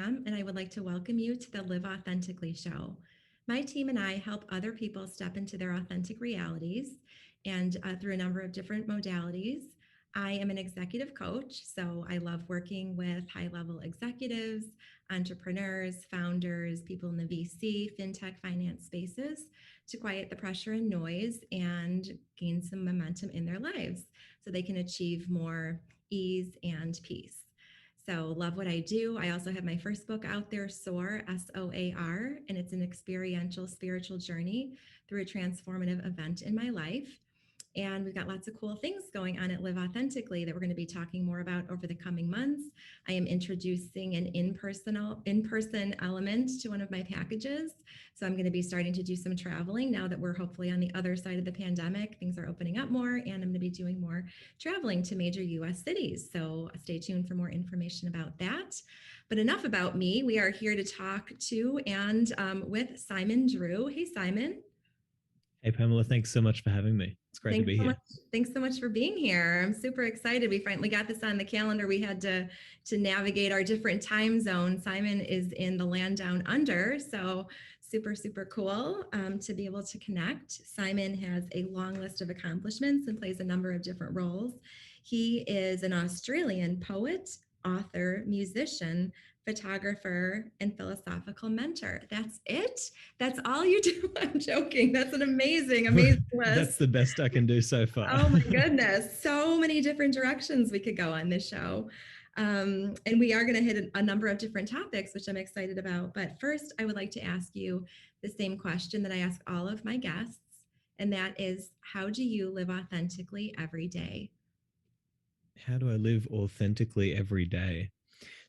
Pam, and I would like to welcome you to the Live Authentically show. My team and I help other people step into their authentic realities and through a number of different modalities. I am an executive coach, so I love working with high level executives, entrepreneurs, founders, people in the VC, fintech, finance spaces to quiet the pressure and noise and gain some momentum in their lives so they can achieve more ease and peace. So, love what I do. I also have my first book out there, Soar, SOAR, and it's an experiential spiritual journey through a transformative event in my life. And we've got lots of cool things going on at Live Authentically that we're going to be talking more about over the coming months. I am introducing an in-person element to one of my packages. So I'm going to be starting to do some traveling now that we're hopefully on the other side of the pandemic. Things are opening up more, and I'm going to be doing more traveling to major US cities. So stay tuned for more information about that. But enough about me. We are here to talk to and with Simon Drew. Hey, Simon. Hey, Pamela, thanks so much for having me. It's great to be here. Thanks so much for being here. I'm super excited. We finally got this on the calendar. We had to navigate our different time zones. Simon is in the land down under, so super cool to be able to connect. Simon has a long list of accomplishments and plays a number of different roles. He is an Australian poet, author, musician, photographer, and philosophical mentor. That's it? That's all you do? I'm joking. That's an amazing list. That's the best I can do so far. Oh my goodness. So many different directions we could go on this show. And we are going to hit a number of different topics, which I'm excited about. But first, I would like to ask you the same question that I ask all of my guests. And that is, how do you live authentically every day? How do I live authentically every day?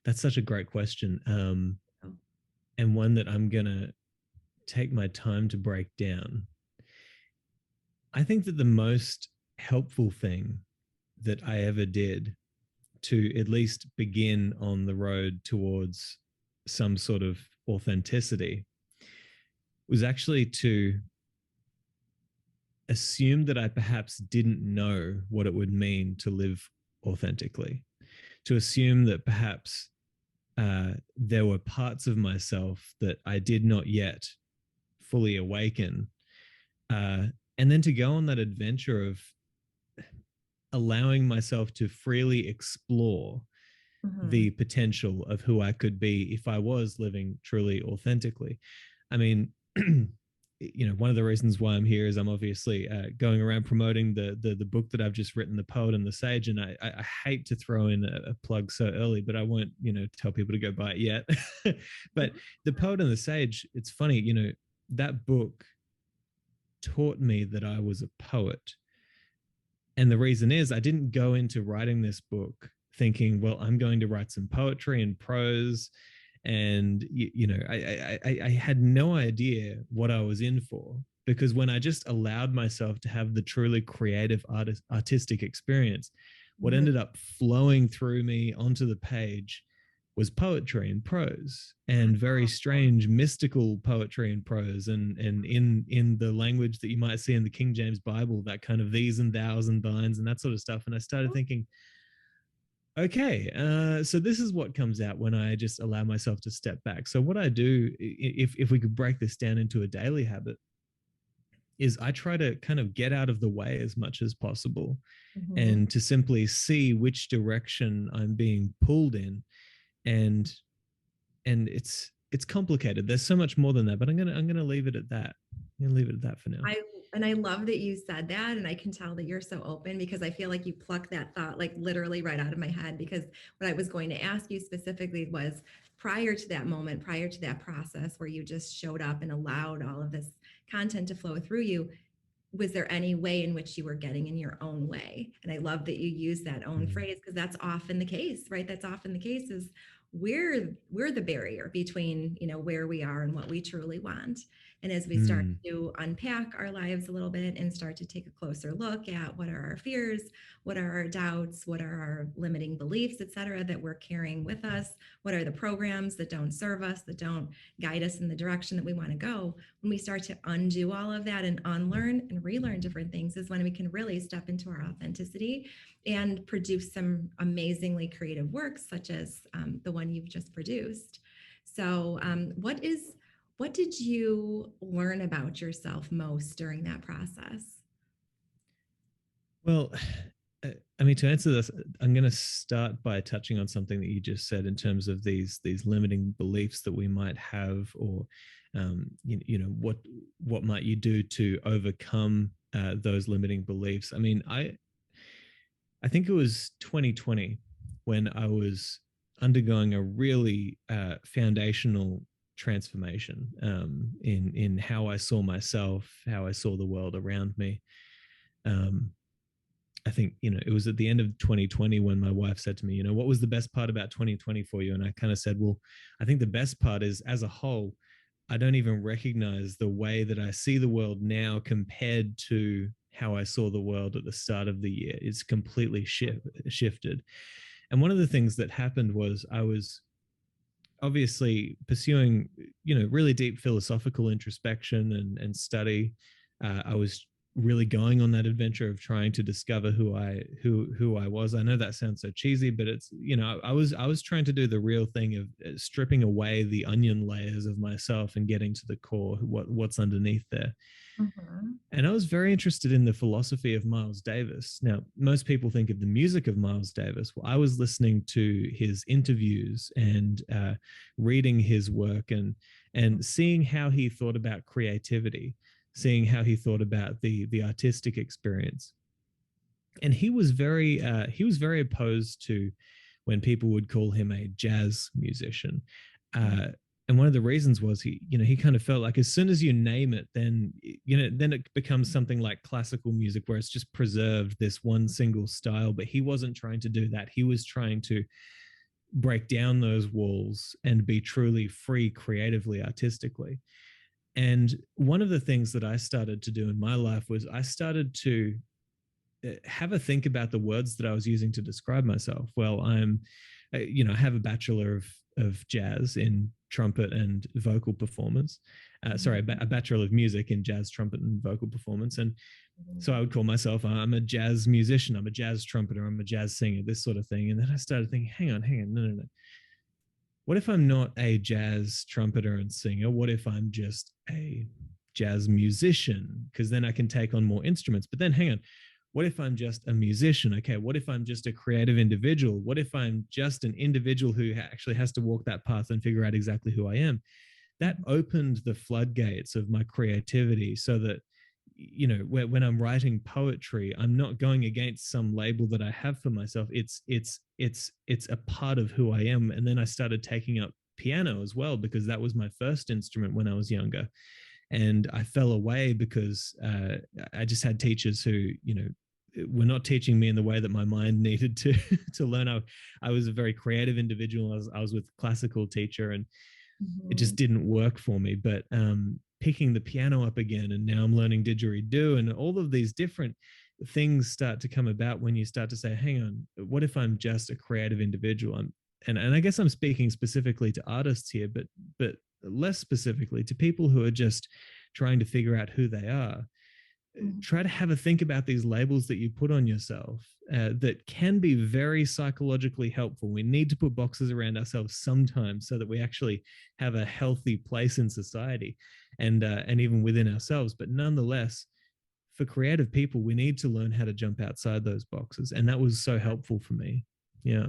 That's such a great question. And one that I'm going to take my time to break down. I think that the most helpful thing that I ever did to at least begin on the road towards some sort of authenticity was actually to assume that I perhaps didn't know what it would mean to live authentically, to assume that perhaps there were parts of myself that I did not yet fully awaken, and then to go on that adventure of allowing myself to freely explore the potential of who I could be if I was living truly authentically. I mean, one of the reasons why I'm here is I'm obviously going around promoting the book that I've just written, The Poet and the Sage. And I hate to throw in a plug so early, but I won't, tell people to go buy it yet. But The Poet and the Sage, it's funny, that book taught me that I was a poet. And the reason is I didn't go into writing this book thinking, well, I'm going to write some poetry and prose. And, I had no idea what I was in for, because when I just allowed myself to have the truly creative artistic experience, what ended up flowing through me onto the page was poetry and prose, and very strange mystical poetry and prose, and in the language that you might see in the King James Bible, that kind of these and thous and thines and that sort of stuff. And I started thinking, okay, so this is what comes out when I just allow myself to step back. So what I do, if we could break this down into a daily habit, is I try to kind of get out of the way as much as possible, and to simply see which direction I'm being pulled in. And it's complicated. There's so much more than that, but I'm gonna leave it at that. I'm gonna leave it at that for now. I love that you said that, and I can tell that you're so open, because I feel like you plucked that thought like literally right out of my head. Because what I was going to ask you specifically was, prior to that moment, prior to that process where you just showed up and allowed all of this content to flow through you, was there any way in which you were getting in your own way? And I love that you use that own phrase, because that's often the case, right? That's often the case, is we're the barrier between, where we are and what we truly want. And as we start to unpack our lives a little bit and start to take a closer look at what are our fears, what are our doubts, what are our limiting beliefs, et cetera, that we're carrying with us, what are the programs that don't serve us, that don't guide us in the direction that we want to go, when we start to undo all of that and unlearn and relearn different things, is when we can really step into our authenticity and produce some amazingly creative works, such as the one you've just produced. So, what did you learn about yourself most during that process? Well, I mean, to answer this, I'm going to start by touching on something that you just said in terms of these limiting beliefs that we might have, or what might you do to overcome those limiting beliefs. I mean, I think it was 2020 when I was undergoing a really foundational transformation in how I saw myself, how I saw the world around me. Um, I think, it was at the end of 2020 when my wife said to me, what was the best part about 2020 for you? And I kind of said, well, I think the best part is, as a whole, I don't even recognize the way that I see the world now compared to how I saw the world at the start of the year. It's completely shifted. And one of the things that happened was I was obviously pursuing, really deep philosophical introspection and study. I was really going on that adventure of trying to discover who I was. I know that sounds so cheesy, but it's, I was trying to do the real thing of stripping away the onion layers of myself and getting to the core, what's underneath there. Mhm. And I was very interested in the philosophy of Miles Davis. Now, most people think of the music of Miles Davis. Well, I was listening to his interviews and reading his work and seeing how he thought about creativity, seeing how he thought about the artistic experience. And he was very opposed to when people would call him a jazz musician. And one of the reasons was he kind of felt like as soon as you name it, then it becomes something like classical music where it's just preserved this one single style. But he wasn't trying to do that. He was trying to break down those walls and be truly free creatively, artistically. And one of the things that I started to do in my life was I started to have a think about the words that I was using to describe myself. Well, I have a bachelor of jazz in trumpet and vocal performance. Sorry, a bachelor of music in jazz, trumpet, and vocal performance. And so I would call myself, I'm a jazz musician, I'm a jazz trumpeter, I'm a jazz singer, this sort of thing. And then I started thinking, hang on, no. What if I'm not a jazz trumpeter and singer? What if I'm just a jazz musician? Because then I can take on more instruments. But then hang on, what if I'm just a musician? Okay, what if I'm just a creative individual? What if I'm just an individual who actually has to walk that path and figure out exactly who I am? That opened the floodgates of my creativity so that, when I'm writing poetry, I'm not going against some label that I have for myself. It's a part of who I am. And then I started taking up piano as well, because that was my first instrument when I was younger. And I fell away because I just had teachers who, were not teaching me in the way that my mind needed to to learn. I was a very creative individual. I was with a classical teacher, and it just Mhm. didn't work for me. But picking the piano up again, and now I'm learning didgeridoo, and all of these different things start to come about when you start to say, hang on, what if I'm just a creative individual? And I guess I'm speaking specifically to artists here, but less specifically to people who are just trying to figure out who they are. Try to Mhm. have a think about these labels that you put on yourself that can be very psychologically helpful. We need to put boxes around ourselves sometimes so that we actually have a healthy place in society and even within ourselves. But nonetheless, for creative people, we need to learn how to jump outside those boxes. And that was so helpful for me. Yeah.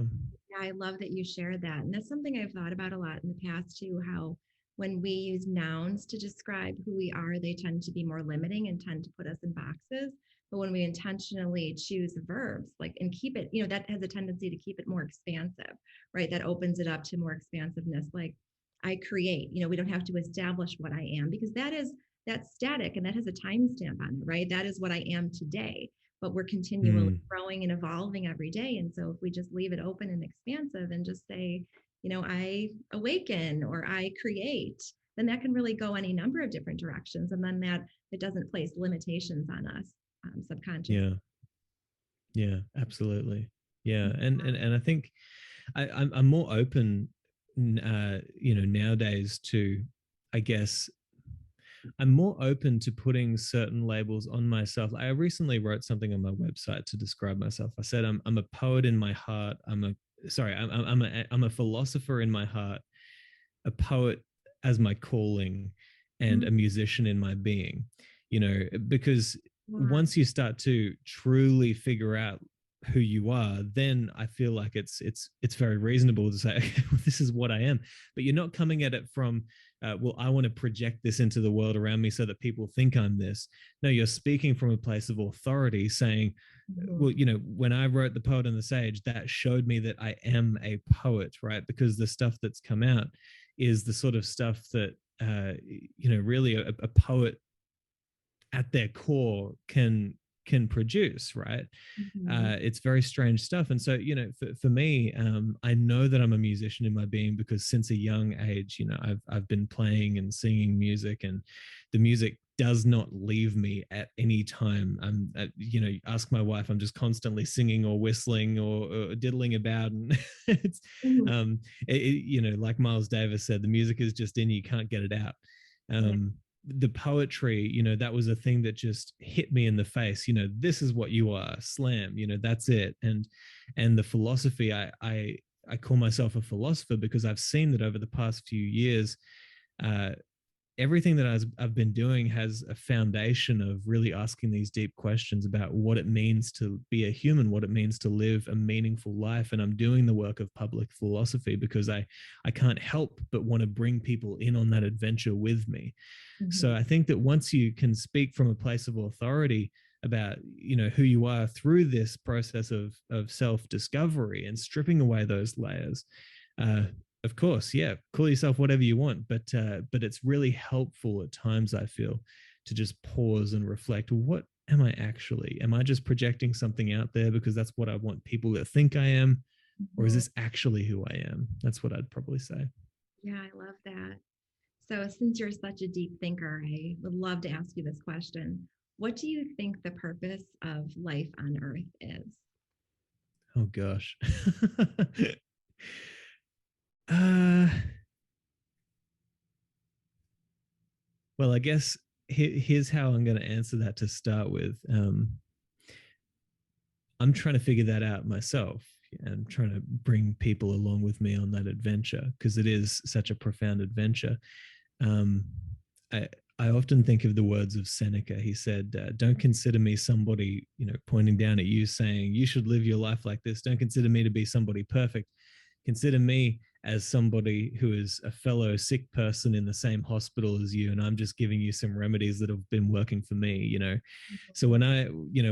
Yeah, I love that you shared that. And that's something I've thought about a lot in the past too, how when we use nouns to describe who we are, they tend to be more limiting and tend to put us in boxes. But when we intentionally choose verbs, like and keep it, that has a tendency to keep it more expansive, right? That opens it up to more expansiveness. Like I create, we don't have to establish what I am because that's static and that has a timestamp on it, right? That is what I am today, but we're continually Mm, growing and evolving every day. And so if we just leave it open and expansive and just say, I awaken or I create, then that can really go any number of different directions. And then that it doesn't place limitations on us subconsciously. yeah. Yeah, absolutely. Yeah. And I think I'm more open, nowadays to, I guess, I'm more open to putting certain labels on myself. I recently wrote something on my website to describe myself. I said I'm a poet in my heart. I'm a philosopher in my heart, a poet as my calling and a Mhm. musician in my being, because Yeah. once you start to truly figure out who you are, then I feel like it's very reasonable to say, okay, well, this is what I am. But you're not coming at it from, well, I want to project this into the world around me so that people think I'm this. No, you're speaking from a place of authority, saying, well, Mhm. when I wrote The Poet and the Sage, that showed me that I am a poet, right? Because the stuff that's come out is the sort of stuff that, really a poet at their core can produce, right? Mhm. It's very strange stuff. And so, for me, I know that I'm a musician in my being because since a young age, I've been playing and singing music, and the music does not leave me at any time. Ask my wife, I'm just constantly singing or whistling or diddling about, and it's, Mhm. um, like Miles Davis said, the music is just in you, can't get it out. Yeah. The poetry, that was a thing that just hit me in the face. This is what you are, slam, that's it. And the philosophy, I call myself a philosopher because I've seen that over the past few years, uh, everything that I've been doing has a foundation of really asking these deep questions about what it means to be a human, what it means to live a meaningful life. And I'm doing the work of public philosophy because I can't help but want to bring people in on that adventure with me. So Mhm. I think that once you can speak from a place of authority about, who you are through this process of self discovery and stripping away those layers, uh, of course, yeah, call yourself whatever you want, but it's really helpful at times, I feel, to just pause and reflect. What am I actually? Am I just projecting something out there because that's what I want people to think I am, or is Mhm. this actually who I am? That's what I'd probably say. Yeah, I love that. So, since you're such a deep thinker, I would love to ask you this question. What do you think the purpose of life on Earth is? Oh gosh. uh well, I guess here's how I'm going to answer that to start with. I'm trying to figure that out myself, and trying to bring people along with me on that adventure because it is such a profound adventure. Um, I, I often think of the words of Seneca. He said, "Don't consider me somebody, pointing down at you, saying you should live your life like this. Don't consider me to be somebody perfect. Consider me as somebody who is a fellow sick person in the same hospital as you, and I'm just giving you some remedies that have been working for me." So when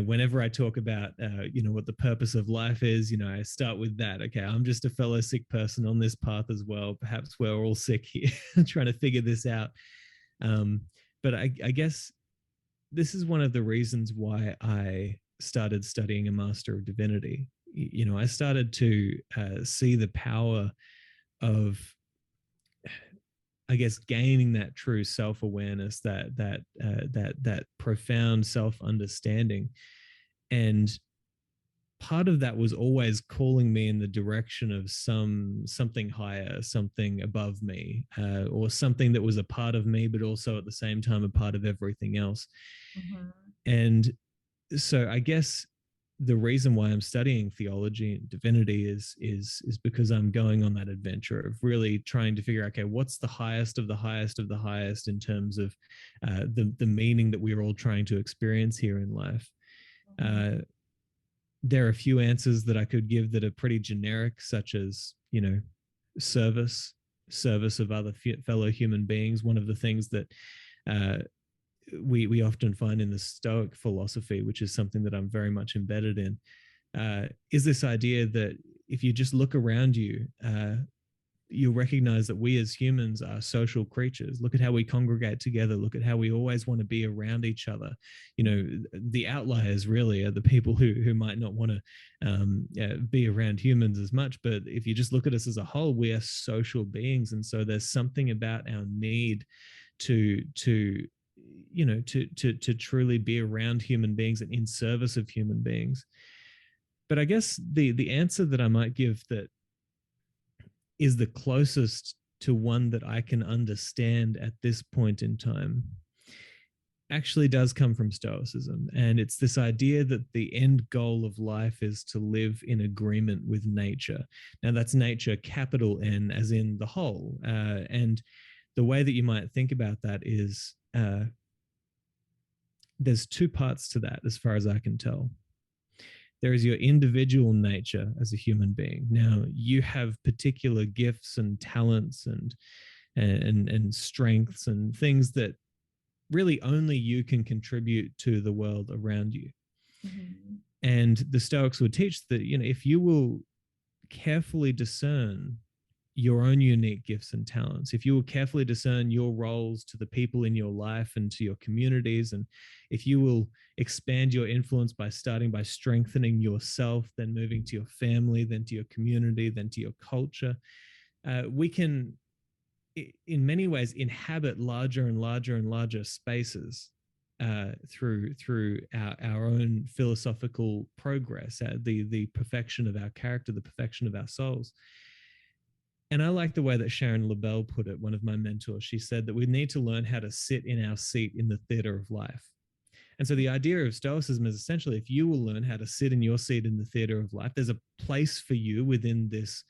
whenever I talk about, what the purpose of life is, I start with that. Okay, I'm just a fellow sick person on this path as well. Perhaps we're all sick here, trying to figure this out. Um, but I guess this is one of the reasons why I started studying a Master of Divinity. I started to see the power of, I guess, gaining that true self awareness, that profound self understanding, and part of that was always calling me in the direction of something higher, something above me, or something that was a part of me, but also at the same time a part of everything else. Mhm. And so I guess the reason why I'm studying theology and divinity is because I'm going on that adventure of really trying to figure out, okay, what's the highest of the highest of the highest in terms of the meaning that we're all trying to experience here in life. Mhm. Uh, there are a few answers that I could give that are pretty generic, such as, service, service of other fellow human beings. One of the things that uh, we often find in the Stoic philosophy, which is something that I'm very much embedded in, is this idea that if you just look around you, you'll recognize that we as humans are social creatures. Look at how we congregate together. Look at how we always want to be around each other. The outliers really are the people who might not want to be around humans as much. But if you just look at us as a whole, we are social beings, and so there's something about our need to to truly be around human beings and in service of human beings. But I guess the answer that I might give that is the closest to one that I can understand at this point in time actually does come from Stoicism. And it's this idea that the end goal of life is to live in agreement with nature. Now, that's nature, capital N, as in the whole. And the way that you might think about that is there's two parts to that, as far as I can tell. There is your individual nature as a human being. Now, you have particular gifts and talents and strengths and things that really only you can contribute to the world around you. Mm-hmm. And the Stoics would teach that, if you will carefully discern your own unique gifts and talents, if you will carefully discern your roles to the people in your life and to your communities, and if you will expand your influence by starting by strengthening yourself, then moving to your family, then to your community, then to your culture, we can, in many ways, inhabit larger and larger and larger spaces through our own philosophical progress, the perfection of our character, the perfection of our souls. And I like the way that Sharon LaBelle put it, one of my mentors. She said that we need to learn how to sit in our seat in the theater of life. And so the idea of Stoicism is essentially, if you will learn how to sit in your seat in the theater of life, there's a place for you within this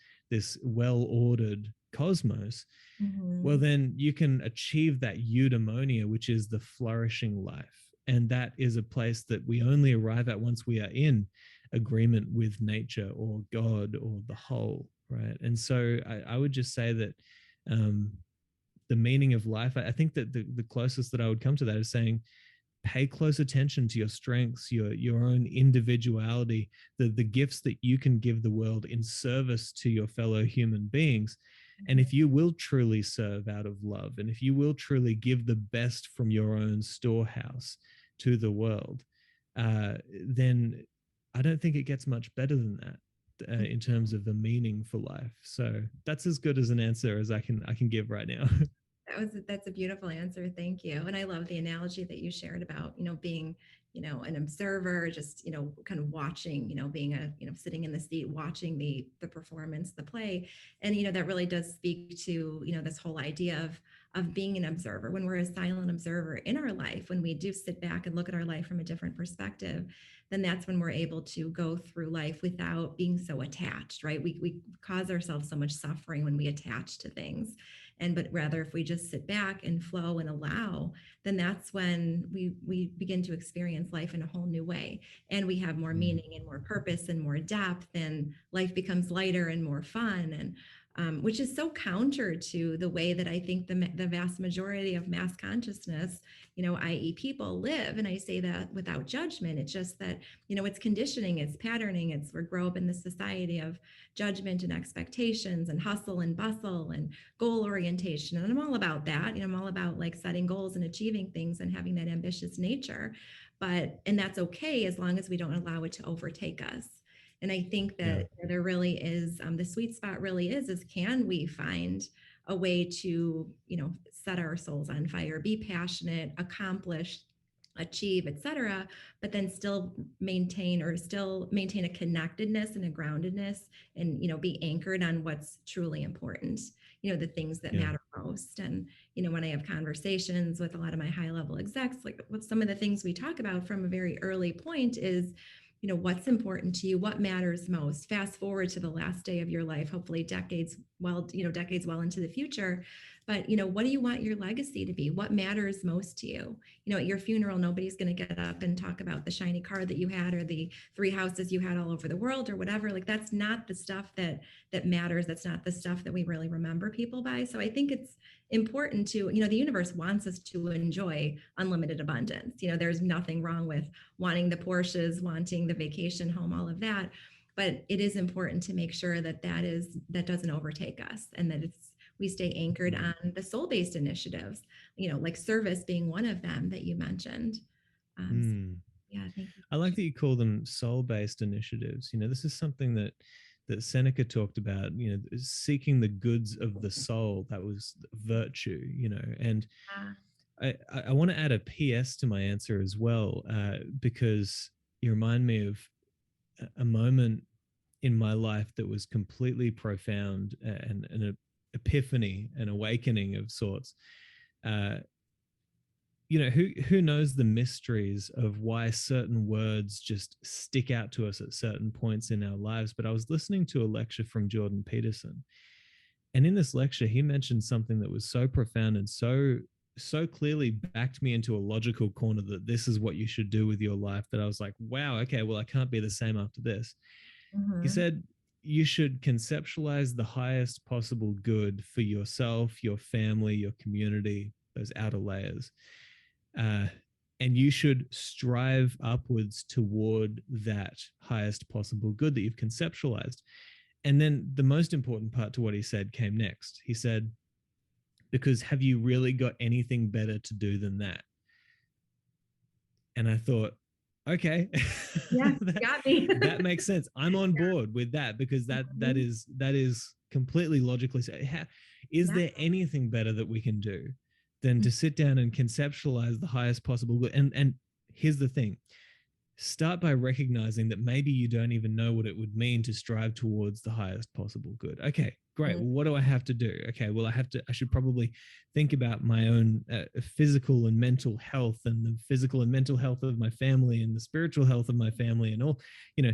well-ordered cosmos. Mm-hmm. Well, then you can achieve that eudaimonia, which is the flourishing life. And that is a place that we only arrive at once we are in agreement with nature or God or the whole, right? And so I would just say that the meaning of life, I think that the closest that I would come to that is saying, pay close attention to your strengths, your own individuality, the gifts that you can give the world in service to your fellow human beings. And if you will truly serve out of love, and if you will truly give the best from your own storehouse to the world, then I don't think it gets much better than that. In terms of the meaning for life. So that's as good as an answer as I can give right now. That's a beautiful answer. Thank you. And I love the analogy that you shared about, being, an observer, just, kind of watching, being sitting in the seat, watching the performance, the play. And, that really does speak to, this whole idea of being an observer. When we're a silent observer in our life, when we do sit back and look at our life from a different perspective, then that's when we're able to go through life without being so attached, right? We cause ourselves so much suffering when we attach to things. But rather, if we just sit back and flow and allow, then that's when we begin to experience life in a whole new way, and we have more meaning and more purpose and more depth, and life becomes lighter and more fun, and which is so counter to the way that I think the vast majority of mass consciousness, i.e. people live. And I say that without judgment. It's just that, it's conditioning, it's patterning, we grow up in the society of judgment and expectations and hustle and bustle and goal orientation. And I'm all about that. I'm all about like setting goals and achieving things and having that ambitious nature. And that's okay as long as we don't allow it to overtake us. And I think that there really is the sweet spot really is can we find a way to, set our souls on fire, be passionate, accomplish, achieve, etc., but then still maintain a connectedness and a groundedness, and be anchored on what's truly important, the things that matter most. And when I have conversations with a lot of my high level execs, like what some of the things we talk about from a very early point is, what's important to you, what matters most. Fast forward to the last day of your life, hopefully decades well into the future. But, what do you want your legacy to be? What matters most to you? At your funeral, nobody's going to get up and talk about the shiny car that you had or the 3 houses you had all over the world or whatever. Like, that's not the stuff that matters. That's not the stuff that we really remember people by. So I think it's important to, the universe wants us to enjoy unlimited abundance. There's nothing wrong with wanting the Porsches, wanting the vacation home, all of that. But it is important to make sure that doesn't overtake us, and that we stay anchored on the soul-based initiatives, like service being one of them that you mentioned. Thank you. I like that you call them soul-based initiatives. This is something that Seneca talked about, seeking the goods of the soul. That was virtue, and I want to add a PS to my answer as well, because you remind me of a moment in my life that was completely profound, and an epiphany, an awakening of sorts. who knows the mysteries of why certain words just stick out to us at certain points in our lives. But I was listening to a lecture from Jordan Peterson, and in this lecture he mentioned something that was so profound and so clearly backed me into a logical corner that this is what you should do with your life, that I was like, wow, okay, well, I can't be the same after this. He Mm-hmm. said you should conceptualize the highest possible good for yourself, your family, your community, those outer layers. Uh, and you should strive upwards toward that highest possible good that you've conceptualized. And then the most important part to what he said came next. He said, because have you really got anything better to do than that? And I thought, okay, Yeah, that, got me. that makes sense. I'm on board with that, because Mhm. that is completely logically. Is Yeah. there anything better that we can do than to sit down and conceptualize the highest possible good? And here's the thing: start by recognizing that maybe you don't even know what it would mean to strive towards the highest possible good. Okay, great. Mhm. Well, what do I have to do? Okay, well, I should probably think about my own physical and mental health, and the physical and mental health of my family, and the spiritual health of my family, and all, you know,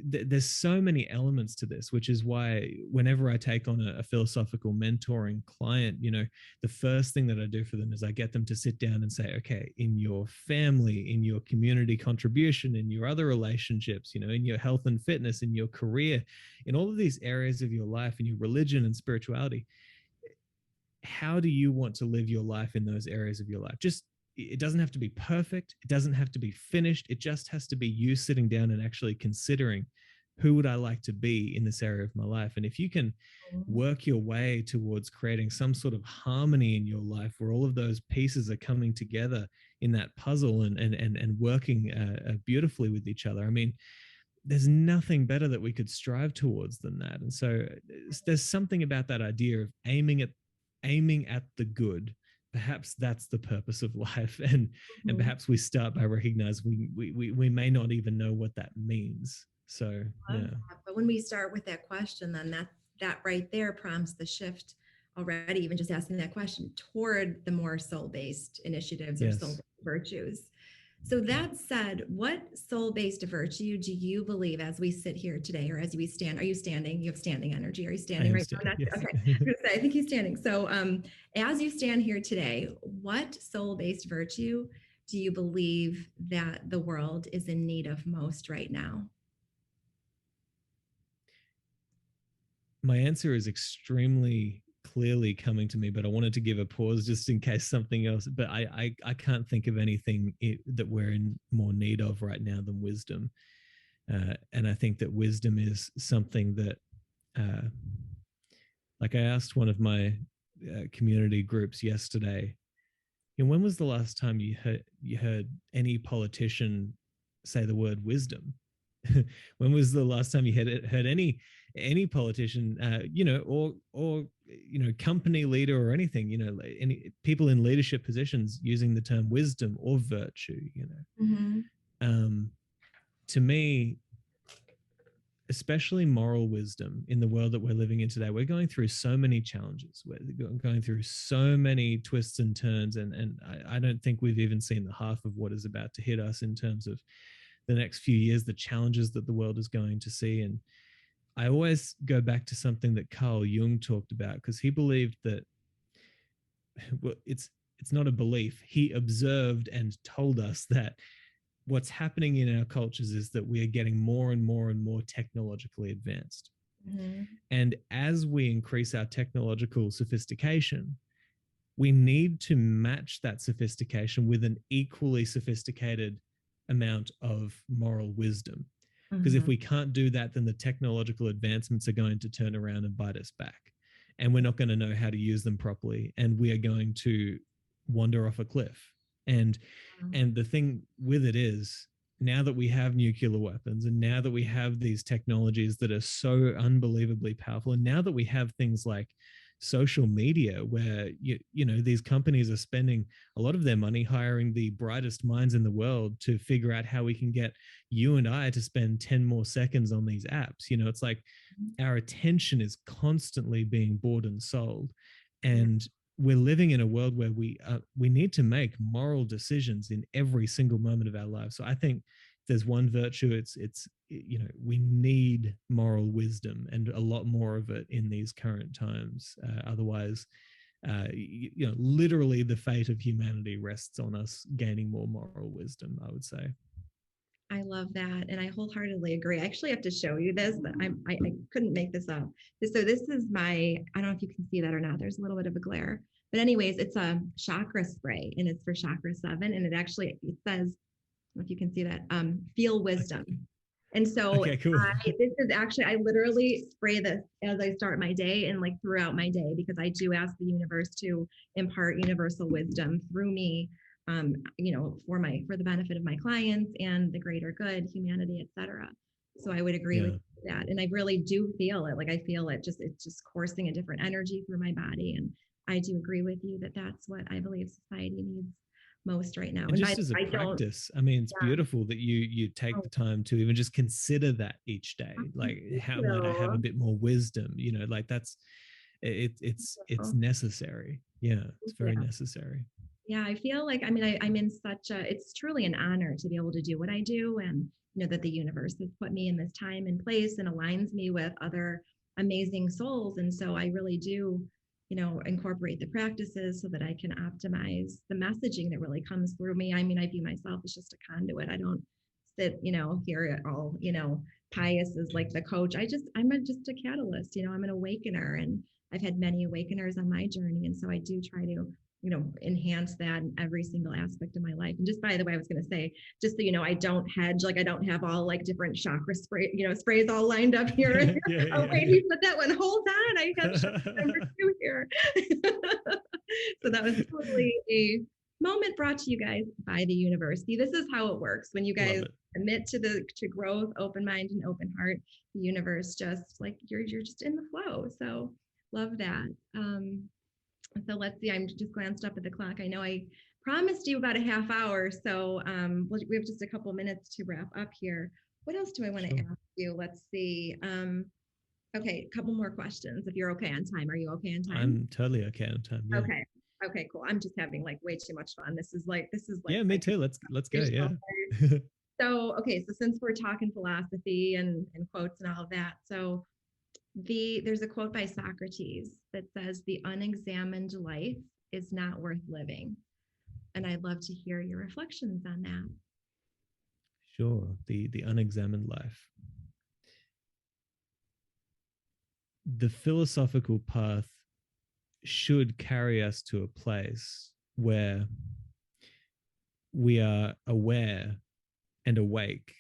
there's so many elements to this, which is why whenever I take on a philosophical mentoring client, the first thing that I do for them is I get them to sit down and say, okay, in your family, in your community contribution, in your other relationships, in your health and fitness, in your career, in all of these areas of your life, in your religion and spirituality, how do you want to live your life in those areas of your life? Just, it doesn't have to be perfect. It doesn't have to be finished. It just has to be you sitting down and actually considering, who would I like to be in this area of my life? And if you can Mhm. work your way towards creating some sort of harmony in your life where all of those pieces are coming together in that puzzle and working beautifully with each other, I mean, there's nothing better that we could strive towards than that. And so there's something about that idea of aiming at the good. Perhaps that's the purpose of life, and Mhm. perhaps we start by recognizing we may not even know what that means. So Love yeah. that. But when we start with that question, then that right there prompts the shift already, even just asking that question toward the more soul-based initiatives or Yes. soul-based virtues. So that said, what soul-based virtue do you believe as we sit here today, or as we stand? Are you standing? You have standing energy. Are you I standing am right now? standing. That's Yes. okay. I was gonna say, I think he's standing. So as you stand here today, what soul-based virtue do you believe that the world is in need of most right now? My answer is extremely clearly coming to me, but I wanted to give a pause just in case something else. But I can't think of anything that we're in more need of right now than wisdom. And I think that wisdom is something that, uh, like I asked one of my community groups yesterday, when was the last time you heard any politician say the word wisdom? When was the last time you heard any politician, or company leader or anything, any people in leadership positions using the term wisdom or virtue? Mm-hmm. Um, to me, especially moral wisdom in the world that we're living in today, we're going through so many challenges. We're going through so many twists and turns, and I don't think we've even seen the half of what is about to hit us in terms of the next few years, the challenges that the world is going to see. And I always go back to something that Carl Jung talked about, because he believed that, well, it's not a belief. He observed and told us that what's happening in our cultures is that we are getting more and more and more technologically advanced. Mm-hmm. And as we increase our technological sophistication, we need to match that sophistication with an equally sophisticated amount of moral wisdom. Because if Mm-hmm. we can't do that, then the technological advancements are going to turn around and bite us back. And we're not going to know how to use them properly. And we are going to wander off a cliff. And the thing with it is, now that we have nuclear weapons, and now that we have these technologies that are so unbelievably powerful, and now that we have things like social media, where these companies are spending a lot of their money hiring the brightest minds in the world to figure out how we can get you and I to spend 10 more seconds on these apps. It's like our attention is constantly being bought and sold. Yeah. And we're living in a world where we need to make moral decisions in every single moment of our lives. So I think if there's one virtue, it's we need moral wisdom, and a lot more of it in these current times. Otherwise, literally the fate of humanity rests on us gaining more moral wisdom, I would say. I love that. And I wholeheartedly agree. I actually have to show you this, but I couldn't make this up. So this is my, I don't know if you can see that or not. There's a little bit of a glare. But anyways, it's a chakra spray and it's for chakra 7. And it says, I don't know if you can see that, feel wisdom. And so okay, cool. this is actually, I literally spray this as I start my day and like throughout my day, because I do ask the universe to impart universal wisdom through me, for the benefit of my clients and the greater good, humanity, etc. So I would agree with that. And I really do feel it. Like I feel it it's just coursing a different energy through my body. And I do agree with you that that's what I believe society needs most right now. And just as a practice, I mean, it's beautiful that you take the time to even just consider that each day. Like, how might I have a bit more wisdom? Like it's necessary. Yeah, it's very necessary. Yeah, I feel like, I'm in it's truly an honor to be able to do what I do, and that the universe has put me in this time and place and aligns me with other amazing souls. And so I really do, incorporate the practices so that I can optimize the messaging that really comes through me. I mean, I view myself as just a conduit. I don't sit, here at all, pious as like the coach. I'm just a catalyst, I'm an awakener, and I've had many awakeners on my journey. And so I do try to enhance that in every single aspect of my life. And just by the way, I was going to say, just so I don't hedge, like I don't have all like different chakra sprays all lined up here. You put that one, hold on, I got number 2 here. So that was totally a moment brought to you guys by the universe. See, this is how it works when you guys commit to growth, open mind and open heart. The universe just like you're just in the flow. So love that. So let's see, I'm just glanced up at the clock. I know I promised you about a half hour, so we have just a couple minutes to wrap up here. What else do I want to ask you? Let's see. Okay, a couple more questions if you're okay on time. Are you okay on time? I'm totally okay on time. Yeah. Okay, cool. I'm just having like way too much fun. This is like yeah, me too. Let's go. Yeah. So since we're talking philosophy and quotes and all of that, so there's a quote by Socrates that says, "The unexamined life is not worth living." And I'd love to hear your reflections on that. Sure. The unexamined life. The philosophical path should carry us to a place where we are aware and awake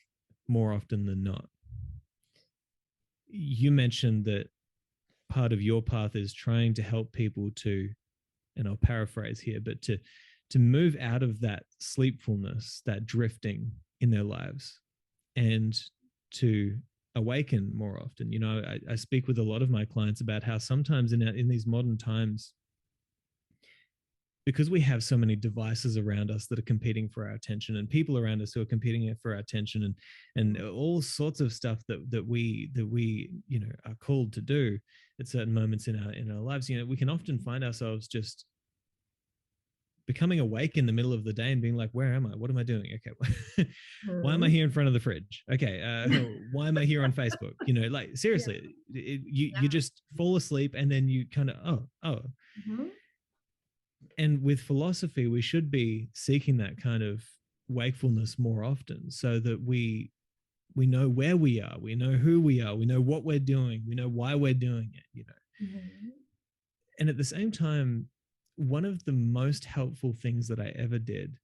more often than not. You mentioned that part of your path is trying to help people to, and I'll paraphrase here, but to move out of that sleepfulness, that drifting in their lives, and to awaken more often. I speak with a lot of my clients about how sometimes in these modern times, because we have so many devices around us that are competing for our attention, and people around us who are competing for our attention, and all sorts of stuff that we are called to do at certain moments in our lives, we can often find ourselves just becoming awake in the middle of the day and being like, where am I? What am I doing? Okay. Why am I here in front of the fridge? Okay. Why am I here on Facebook? Like seriously, you just fall asleep and then you kind of, mm-hmm. And with philosophy, we should be seeking that kind of wakefulness more often, so that we know where we are, we know who we are, we know what we're doing, we know why we're doing it, Mm-hmm. And at the same time, one of the most helpful things that I ever did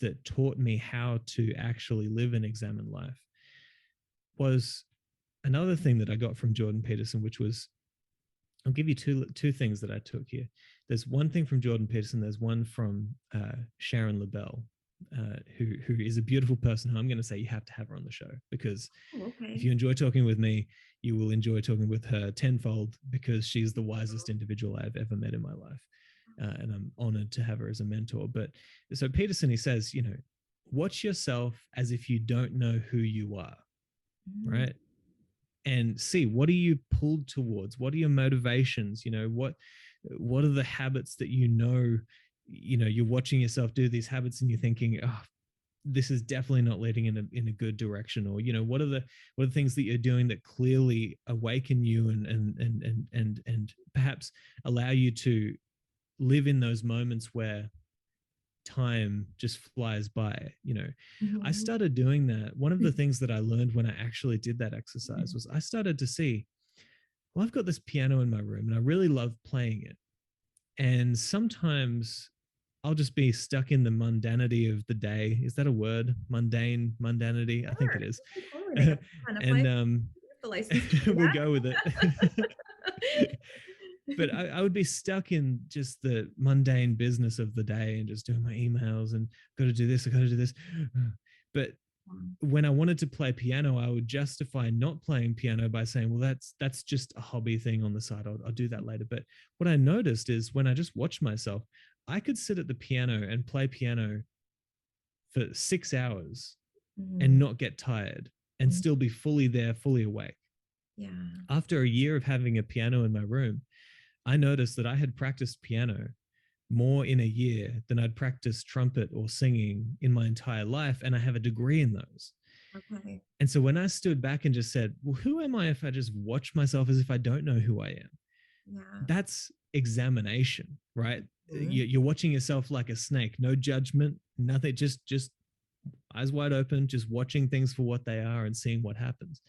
that taught me how to actually live an examined life was another thing that I got from Jordan Peterson, which was, I'll give you two things that I took here. There's one thing from Jordan Peterson. There's one from Sharon LaBelle, who is a beautiful person who I'm going to say you have to have her on the show, because if you enjoy talking with me, you will enjoy talking with her tenfold, because she's the wisest individual I've ever met in my life. And I'm honored to have her as a mentor. But so Peterson, he says, watch yourself as if you don't know who you are, right? And see, what are you pulled towards? What are your motivations? What What are the habits that you're watching yourself do these habits and you're thinking, oh, this is definitely not leading in a good direction? Or what are the things that you're doing that clearly awaken you and perhaps allow you to live in those moments where time just flies by. I Mhm. started doing that. One of the things that I learned when I actually did that exercise was I started to see, well, I've got this piano in my room and I really love playing it. And sometimes I'll just be stuck in the mundanity of the day. Is that a word? Mundanity? I think Sure, it is. you can totally make up kind of play. And The license to do we'll go with it. that. But I would be stuck in just the mundane business of the day and just doing my emails and got to do this, I got to do this. But when I wanted to play piano, I would justify not playing piano by saying, well, that's just a hobby thing on the side. I'll do that later. But what I noticed is when I just watched myself, I could sit at the piano and play piano for 6 hours and Mhm. not get tired and Mhm. still be fully there, fully awake. Yeah. After a year of having a piano in my room, I noticed that I had practiced piano more in a year than I'd practiced trumpet or singing in my entire life. And I have a degree in those. Okay. And so when I stood back and just said, well, who am I if I just watch myself as if I don't know who I am? Yeah. That's examination, right? Mhm. You're watching yourself like a snake, no judgment, nothing, just eyes wide open, just watching things for what they are and seeing what happens.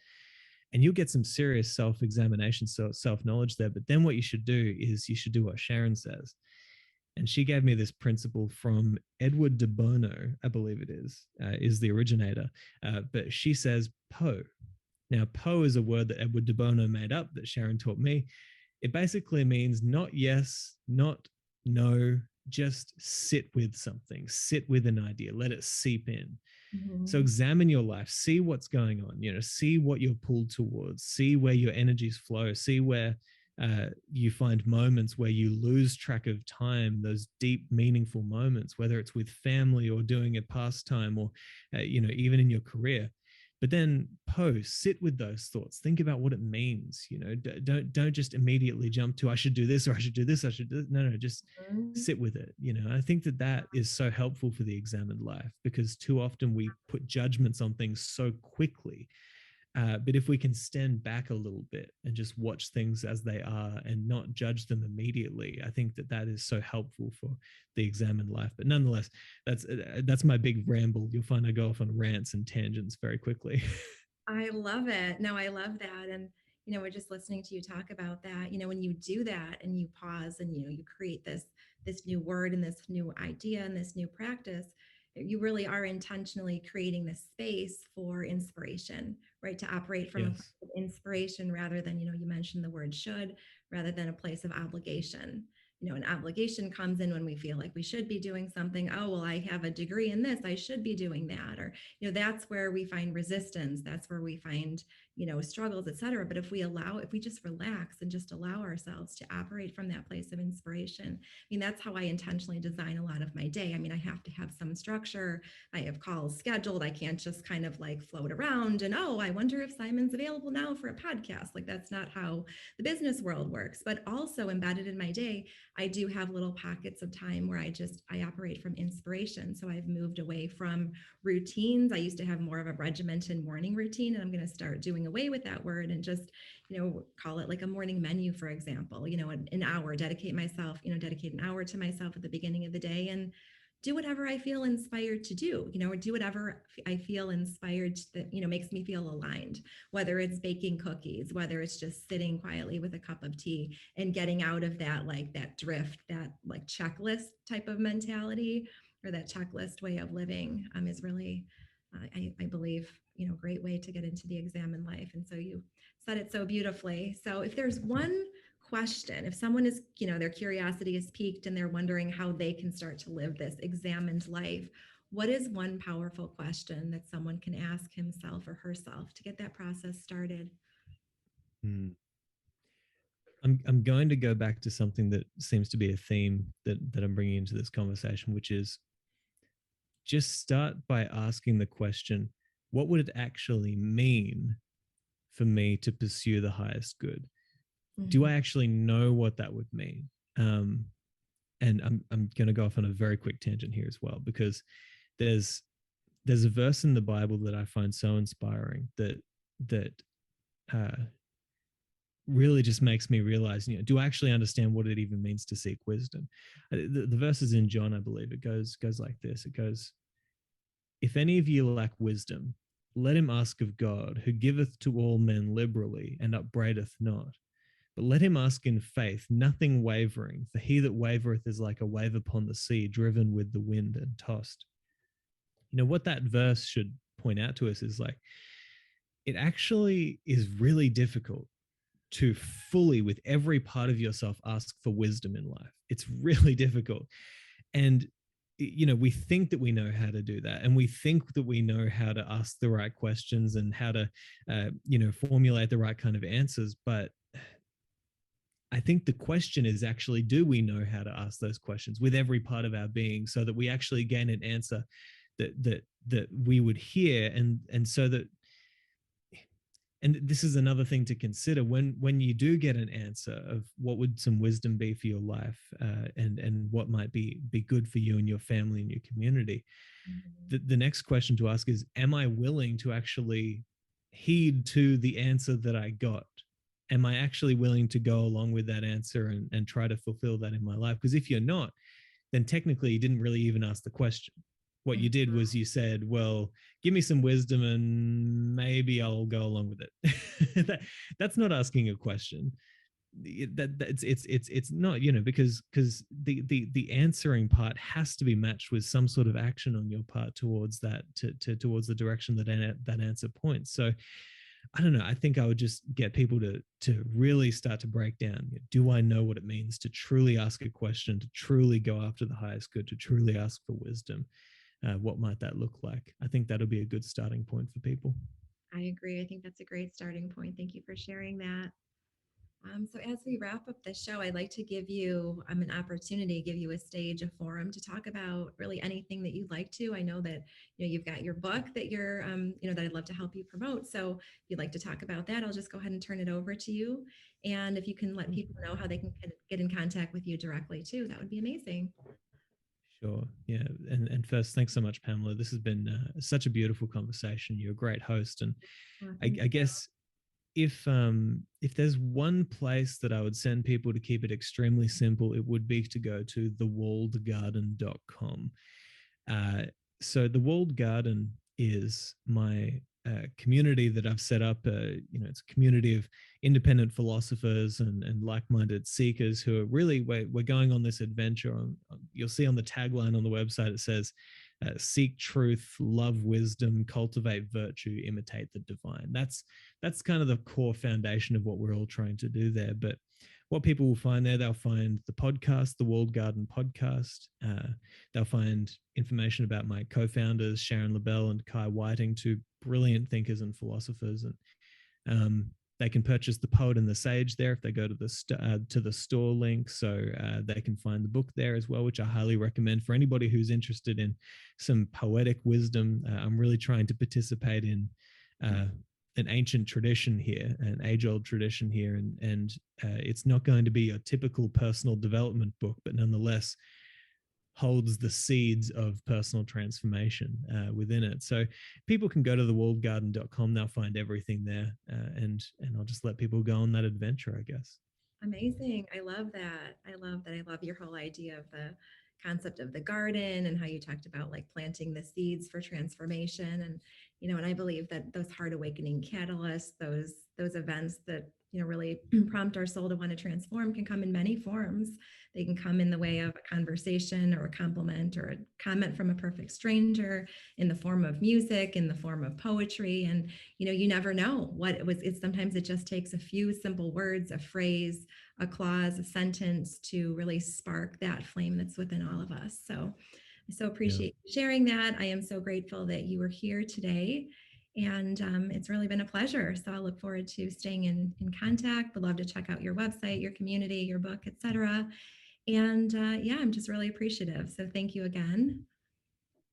And you'll get some serious self-examination, so self-knowledge there. But then what you should do is you should do what Sharon says. And she gave me this principle from Edward de Bono, I believe it is the originator. But she says Poe. Now, Poe is a word that Edward de Bono made up that Sharon taught me. It basically means not yes, not no, just sit with something, sit with an idea, let it seep in. So Mhm. examine your life, see what's going on, see what you're pulled towards, see where your energies flow, see where you find moments where you lose track of time, those deep, meaningful moments, whether it's with family or doing a pastime or, even in your career. But then sit with those thoughts, think about what it means. Don't just immediately jump to I should do this or I should do this, I should do this. No, just Mhm. sit with it. I think that is so helpful for the examined life, because too often we put judgments on things so quickly. But if we can stand back a little bit and just watch things as they are and not judge them immediately, I think that is so helpful for the examined life. But nonetheless, that's my big ramble. You'll find I go off on rants and tangents very quickly. I love it. No, I love that. And, we're just listening to you talk about that. When you do that and you pause and, you create this new word and this new idea and this new practice, you really are intentionally creating this space for inspiration, right? To operate from a place Yes. of inspiration rather than, you mentioned the word should, rather than a place of obligation. An obligation comes in when we feel like we should be doing something. Oh, well, I have a degree in this, I should be doing that. Or, that's where we find resistance. That's where we find, struggles, et cetera. But if we just relax and just allow ourselves to operate from that place of inspiration, that's how I intentionally design a lot of my day. I have to have some structure. I have calls scheduled. I can't just kind of like float around and, oh, I wonder if Simon's available now for a podcast. Like, that's not how the business world works. But also embedded in my day, I do have little pockets of time where I operate from inspiration. So I've moved away from routines. I used to have more of a regimented morning routine, and I'm going to start doing away with that word and just, call it like a morning menu, for example, an hour, dedicate an hour to myself at the beginning of the day and do whatever I feel inspired to do, or do whatever I feel inspired that, makes me feel aligned, whether it's baking cookies, whether it's just sitting quietly with a cup of tea and getting out of that, like that drift, that like checklist type of mentality or that checklist way of living is really, I believe, great way to get into the examined life. And so you said it so beautifully. So if there's one question, if someone is, their curiosity is piqued and they're wondering how they can start to live this examined life, what is one powerful question that someone can ask himself or herself to get that process started? Hmm. I'm going to go back to something that seems to be a theme that I'm bringing into this conversation, which is just start by asking the question, what would it actually mean for me to pursue the highest good? Do Mhm. I actually know what that would mean? and I'm going to go off on a very quick tangent here as well, because there's there's a verse in the Bible that I find so inspiring that uh, really just makes me realize, do I actually understand what it even means to seek wisdom? The verse is in John, I believe. It goes like this. It goes, "If any of you lack wisdom, let him ask of God, who giveth to all men liberally and upbraideth not. But let him ask in faith, nothing wavering, for he that wavereth is like a wave upon the sea, driven with the wind and tossed." What that verse should point out to us is, like, it actually is really difficult to fully, with every part of yourself, ask for wisdom in life. It's really difficult. And we think that we know how to do that, and we think that we know how to ask the right questions and how to formulate the right kind of answers. But I think the question is actually, do we know how to ask those questions with every part of our being, so that we actually gain an answer that we would hear, and so that, and this is another thing to consider when you do get an answer of what would some wisdom be for your life, and what might be good for you and your family and your community. Mhm. The next question to ask is, am I willing to actually heed to the answer that I got? Am I actually willing to go along with that answer and try to fulfill that in my life? Because if you're not, then technically you didn't really even ask the question. What you did was you said, well, give me some wisdom and maybe I'll go along with it. That's not asking a question. It's not, because the answering part has to be matched with some sort of action on your part towards that, towards the direction that answer points. So I don't know. I think I would just get people to really start to break down. Do I know what it means to truly ask a question, to truly go after the highest good, to truly ask for wisdom? What might that look like? I think that'll be a good starting point for people. I agree. I think that's a great starting point. Thank you for sharing that. So as we wrap up the show, I'd like to give you an opportunity, give you a stage, a forum to talk about really anything that you'd like to. I know that you've got your book that you're that I'd love to help you promote. So if you'd like to talk about that, I'll just go ahead and turn it over to you. And if you can let people know how they can get in contact with you directly too, that would be amazing. Sure. Yeah. And first, thanks so much, Pamela. This has been such a beautiful conversation. You're a great host, and Thank I guess if there's one place that I would send people to keep it extremely simple, it would be to go to thewalledgarden.com. Uh, so the Walled Garden is my community that I've set up. It's a community of independent philosophers and like-minded seekers who are really, we're going on this adventure. You'll see on the tagline on the website, it says, seek truth, love wisdom, cultivate virtue, imitate the divine. That's kind of the core foundation of what we're all trying to do there. But what people will find there, they'll find the podcast, the Walled Garden podcast. They'll find information about my co-founders, Sharon LaBelle and Kai Whiting, two brilliant thinkers and philosophers. And they can purchase The Poet and the Sage there if they go to the store link. So they can find the book there as well, which I highly recommend for anybody who's interested in some poetic wisdom. I'm really trying to participate in an ancient tradition here, an age-old tradition here, and it's not going to be your typical personal development book, but nonetheless holds the seeds of personal transformation within it. So people can go to thewalledgarden.com. They'll find everything there, and I'll just let people go on that adventure, I guess. Amazing. I love that. I love that. I love your whole idea of the concept of the garden and how you talked about like planting the seeds for transformation. And, and I believe that those heart awakening catalysts, those events that, really prompt our soul to want to transform can come in many forms. They can come in the way of a conversation or a compliment or a comment from a perfect stranger, in the form of music, in the form of poetry. And, you never know what it was. Sometimes it just takes a few simple words, a phrase, a clause, a sentence to really spark that flame that's within all of us. So I so Yeah. appreciate you sharing that. I am so grateful that you were here today. And it's really been a pleasure. So I look forward to staying in contact. Would love to check out your website, your community, your book, etc. And yeah, I'm just really appreciative. So thank you again.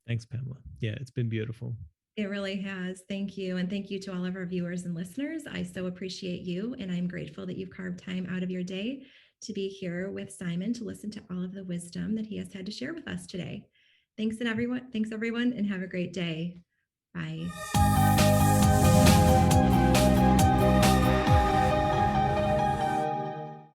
Thanks, Pamela. Yeah, it's been beautiful. It really has. Thank you. And thank you to all of our viewers and listeners. I so appreciate you. And I'm grateful that you've carved time out of your day to be here with Simon to listen to all of the wisdom that he has had to share with us today. Thanks everyone, and have a great day. Bye.